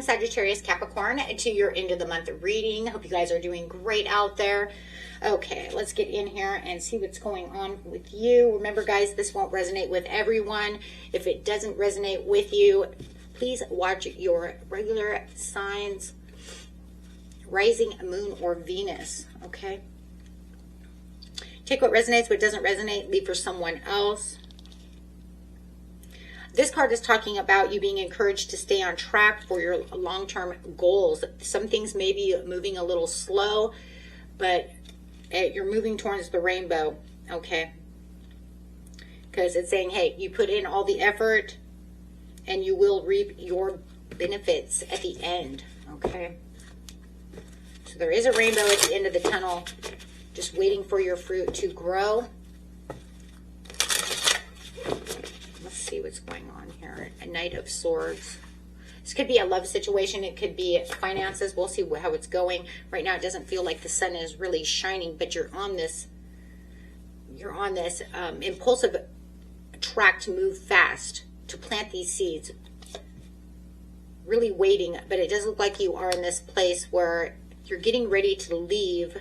Sagittarius, Capricorn, to your end of the month reading. Hope you guys are doing great out there. Okay, let's get in here and see what's going on with you. Remember, guys, this won't resonate with everyone. If it doesn't resonate with you, please watch your regular signs, rising, moon, or Venus, okay? Take what resonates, what doesn't resonate, leave for someone else. This card is talking about you being encouraged to stay on track for your long-term goals. Some things may be moving a little slow, but you're moving towards the rainbow, okay? Because it's saying, hey, you put in all the effort and you will reap your benefits at the end, okay? So there is a rainbow at the end of the tunnel, just waiting for your fruit to grow. Let's see what's going on here. A Knight of Swords. This could be a love situation. It could be finances. We'll see how it's going. Right now, it doesn't feel like the sun is really shining, but you're on this impulsive track to move fast, to plant these seeds. Really waiting, but it does look like you are in this place where you're getting ready to leave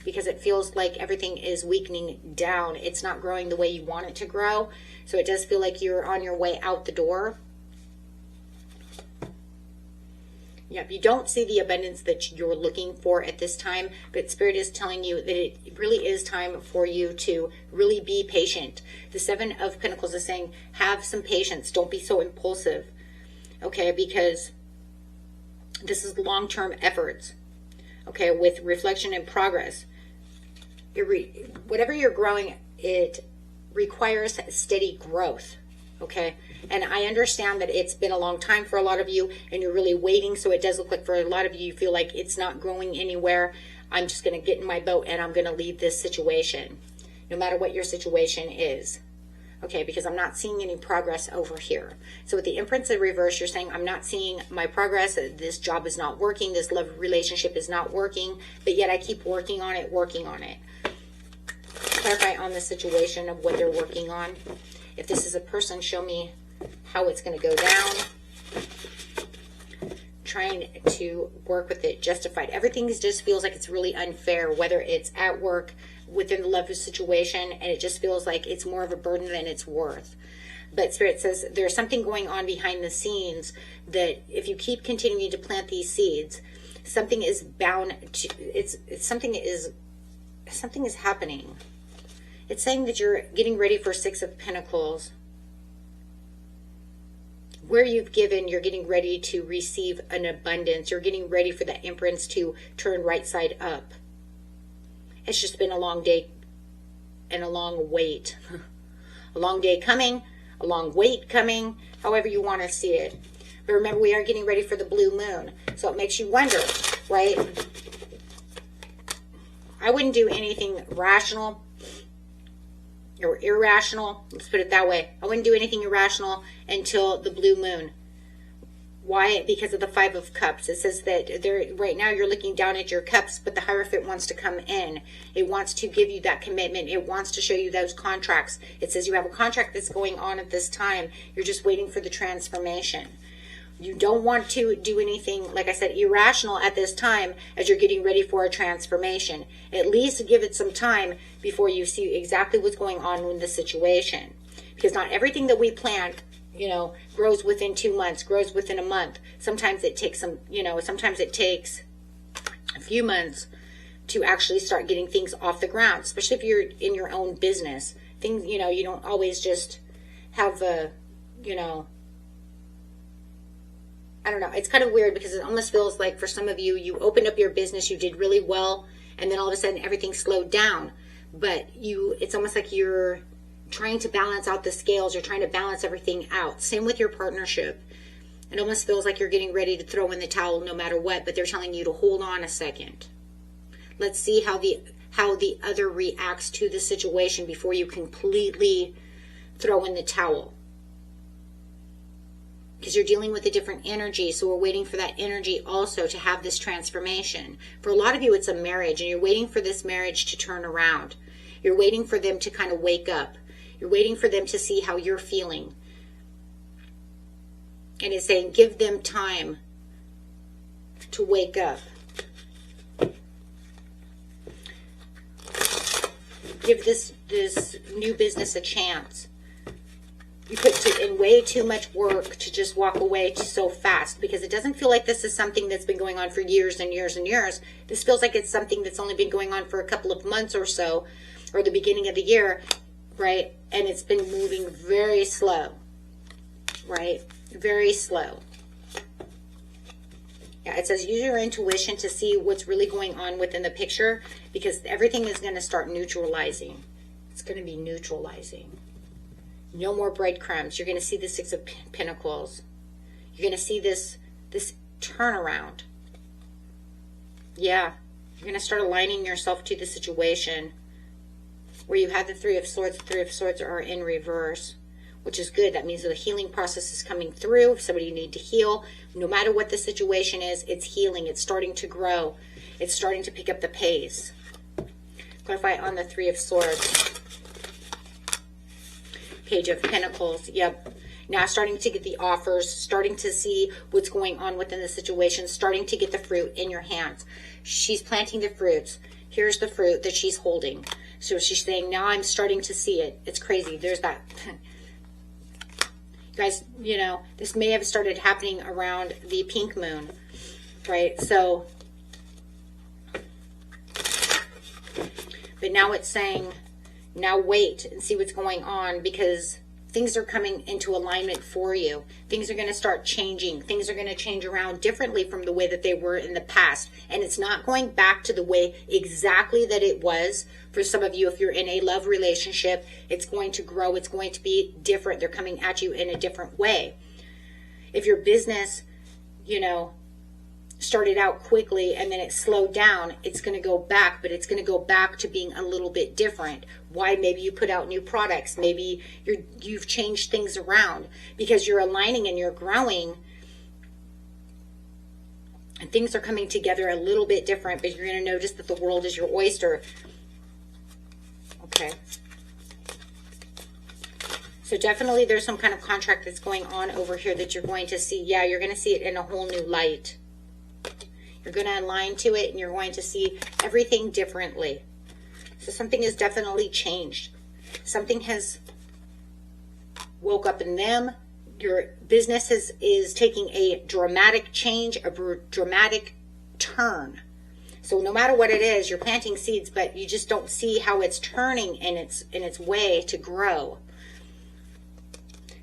because it feels like everything is weakening down. It's not growing the way you want it to grow. So it does feel like you're on your way out the door. Yep, you don't see the abundance that you're looking for at this time, but Spirit is telling you that it really is time for you to really be patient. The Seven of Pentacles is saying, have some patience. Don't be so impulsive, okay, because this is long-term efforts, okay, with reflection and progress. Whatever you're growing, it requires steady growth, okay? And I understand that it's been a long time for a lot of you and you're really waiting, so it does look like for a lot of you, you feel like it's not growing anywhere. I'm just going to get in my boat and I'm going to leave this situation, no matter what your situation is, okay? Because I'm not seeing any progress over here. So with the Empress in reverse, you're saying, I'm not seeing my progress. This job is not working. This love relationship is not working, but yet I keep working on it, Clarify on the situation of what they're working on. If this is a person, show me how it's going to go down. Trying to work with it, justified. Everything just feels like it's really unfair, whether it's at work, within the love situation, and it just feels like it's more of a burden than it's worth. But Spirit says there's something going on behind the scenes that if you keep continuing to plant these seeds, something is bound to, something is happening. It's saying that you're getting ready for Six of Pentacles. Where you've given, you're getting ready to receive an abundance. You're getting ready for the Empress to turn right side up. It's just been a long day and a long wait. A long day coming, a long wait coming, however you want to see it. But remember, we are getting ready for the blue moon. So it makes you wonder, right? I wouldn't do anything rational or irrational, let's put it that way. I wouldn't do anything irrational until the blue moon. Why? Because of the Five of Cups. It says that right now you're looking down at your cups, but the Hierophant wants to come in. It wants to give you that commitment. It wants to show you those contracts. It says you have a contract that's going on at this time. You're just waiting for the transformation. You don't want to do anything, like I said, irrational at this time as you're getting ready for a transformation. At least give it some time before you see exactly what's going on with the situation. Because not everything that we plant, grows within 2 months, grows within a month. Sometimes it takes sometimes it takes a few months to actually start getting things off the ground, especially if you're in your own business. Things, you don't always just have I don't know. It's kind of weird because it almost feels like for some of you, you opened up your business, you did really well, and then all of a sudden everything slowed down. But it's almost like you're trying to balance out the scales. You're trying to balance everything out. Same with your partnership. It almost feels like you're getting ready to throw in the towel no matter what, but they're telling you to hold on a second. Let's see how the other reacts to the situation before you completely throw in the towel. Because you're dealing with a different energy, so we're waiting for that energy also to have this transformation. For a lot of you, it's a marriage, and you're waiting for this marriage to turn around. You're waiting for them to kind of wake up. You're waiting for them to see how you're feeling. And it's saying, give them time to wake up. Give this new business a chance. You put in way too much work to just walk away so fast, because it doesn't feel like this is something that's been going on for years and years and years. This feels like it's something that's only been going on for a couple of months or so, or the beginning of the year, right? And it's been moving very slow, right? Very slow. Yeah, it says use your intuition to see what's really going on within the picture, because everything is going to start neutralizing. It's going to be neutralizing. No more breadcrumbs. You're going to see the Six of Pentacles. You're going to see this turnaround. Yeah. You're going to start aligning yourself to the situation where you had the Three of Swords. The Three of Swords are in reverse, which is good. That means the healing process is coming through. If somebody you need to heal, no matter what the situation is, it's healing. It's starting to grow. It's starting to pick up the pace. Clarify on the Three of Swords. Page of Pentacles. Yep. Now starting to get the offers, starting to see what's going on within the situation, starting to get the fruit in your hands. She's planting the fruits. Here's the fruit that she's holding. So she's saying, now I'm starting to see it. It's crazy. There's that. Guys, you know, this may have started happening around the pink moon, right? So, but now it's saying, now wait and see what's going on, because things are coming into alignment for you. Things are going to start changing. Things are going to change around differently from the way that they were in the past. And it's not going back to the way exactly that it was. For some of you, if you're in a love relationship, it's going to grow. It's going to be different. They're coming at you in a different way. If your business, you know, started out quickly and then it slowed down, it's going to go back, but it's going to go back to being a little bit different. Why? Maybe you put out new products. Maybe you've changed things around because you're aligning and you're growing, and things are coming together a little bit different, but you're going to notice that the world is your oyster. Okay. So definitely there's some kind of contract that's going on over here that you're going to see. Yeah, you're going to see it in a whole new light. You're going to align to it and you're going to see everything differently. So something has definitely changed. Something has woke up in them. Your business is taking a dramatic change, a dramatic turn. So no matter what it is, you're planting seeds, but you just don't see how it's turning in its way to grow.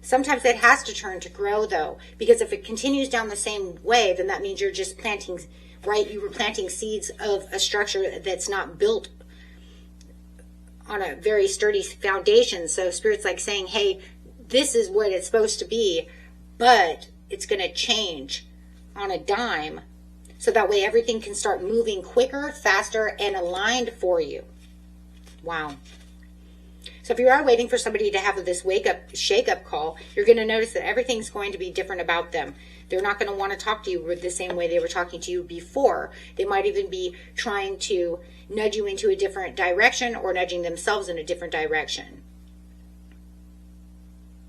Sometimes it has to turn to grow, though, because if it continues down the same way, then that means you're just planting, right? You were planting seeds of a structure that's not built on a very sturdy foundation. So Spirit's like saying, hey, this is what it's supposed to be, but it's going to change on a dime. So that way everything can start moving quicker, faster, and aligned for you. Wow. So if you are waiting for somebody to have this shake-up call, you're going to notice that everything's going to be different about them. They're not going to want to talk to you the same way they were talking to you before. They might even be trying to nudge you into a different direction or nudging themselves in a different direction.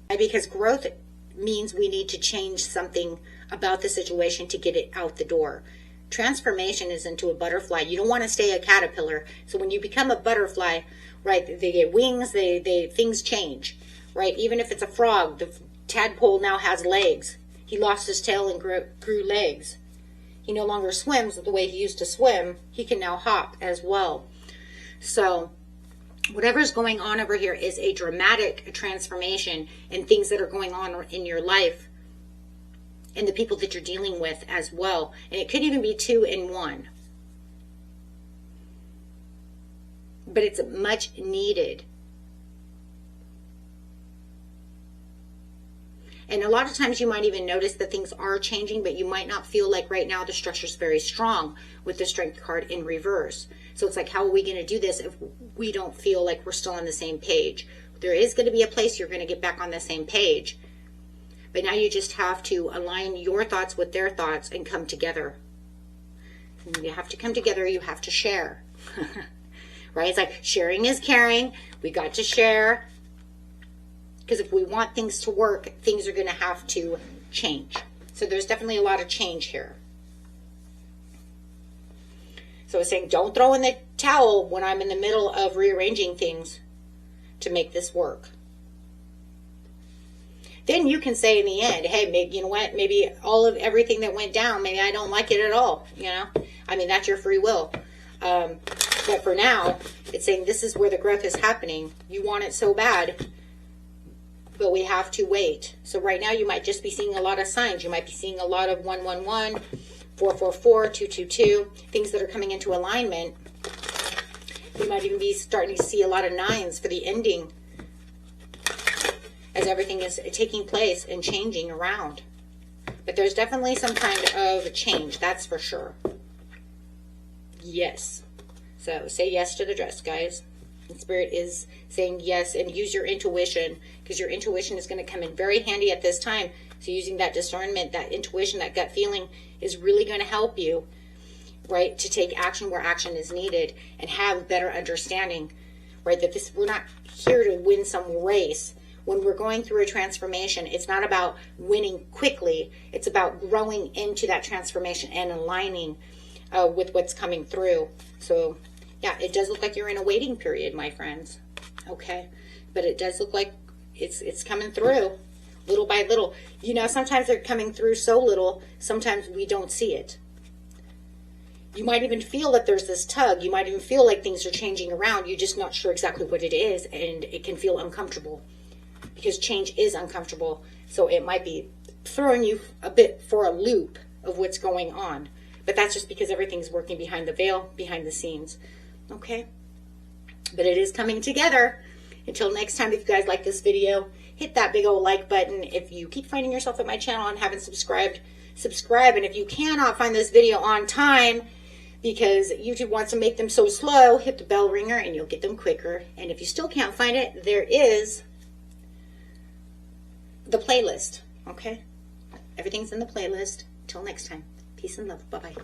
Because growth means we need to change something about the situation to get it out the door. Transformation is into a butterfly. You don't want to stay a caterpillar. So when you become a butterfly, right, they get wings, things change, right? Even if it's a frog, the tadpole now has legs. He lost his tail and grew legs. He no longer swims the way he used to swim. He can now hop as well. So whatever's going on over here is a dramatic transformation in things that are going on in your life and the people that you're dealing with as well. And it could even be 2 in 1. But it's much needed. And a lot of times you might even notice that things are changing, but you might not feel like right now the structure is very strong with the Strength card in reverse. So it's like, how are we going to do this if we don't feel like we're still on the same page? There is going to be a place you're going to get back on the same page. But now you just have to align your thoughts with their thoughts and come together. And you have to come together. You have to share. Right? It's like sharing is caring. We got to share. Because if we want things to work, things are going to have to change. So there's definitely a lot of change here. So it's saying, don't throw in the towel when I'm in the middle of rearranging things to make this work. Then you can say in the end, hey, maybe, you know what, maybe all of everything that went down, maybe I don't like it at all, you know? I mean, that's your free will. But for now, it's saying this is where the growth is happening. You want it so bad, but we have to wait. So right now you might just be seeing a lot of signs. You might be seeing a lot of 111, 444, 222, things that are coming into alignment. You might even be starting to see a lot of 9s for the ending, as everything is taking place and changing around. But there's definitely some kind of change, that's for sure. Yes. So say yes to the dress, guys. And Spirit is saying yes, and use your intuition, because your intuition is going to come in very handy at this time. So using that discernment, that intuition, that gut feeling is really going to help you, right, to take action where action is needed and have better understanding, right, that we're not here to win some race. When we're going through a transformation, it's not about winning quickly. It's about growing into that transformation and aligning with what's coming through. So, yeah, it does look like you're in a waiting period, my friends. Okay, but it does look like it's coming through little by little. You know, sometimes they're coming through so little, sometimes we don't see it. You might even feel that there's this tug. You might even feel like things are changing around. You're just not sure exactly what it is, and it can feel uncomfortable. Because change is uncomfortable, so it might be throwing you a bit for a loop of what's going on. But that's just because everything's working behind the veil, behind the scenes. Okay? But it is coming together. Until next time, if you guys like this video, hit that big old like button. If you keep finding yourself at my channel and haven't subscribed, subscribe. And if you cannot find this video on time, because YouTube wants to make them so slow, hit the bell ringer and you'll get them quicker. And if you still can't find it, there is the playlist. Okay? Everything's in the playlist. Till next time. Peace and love. Bye-bye.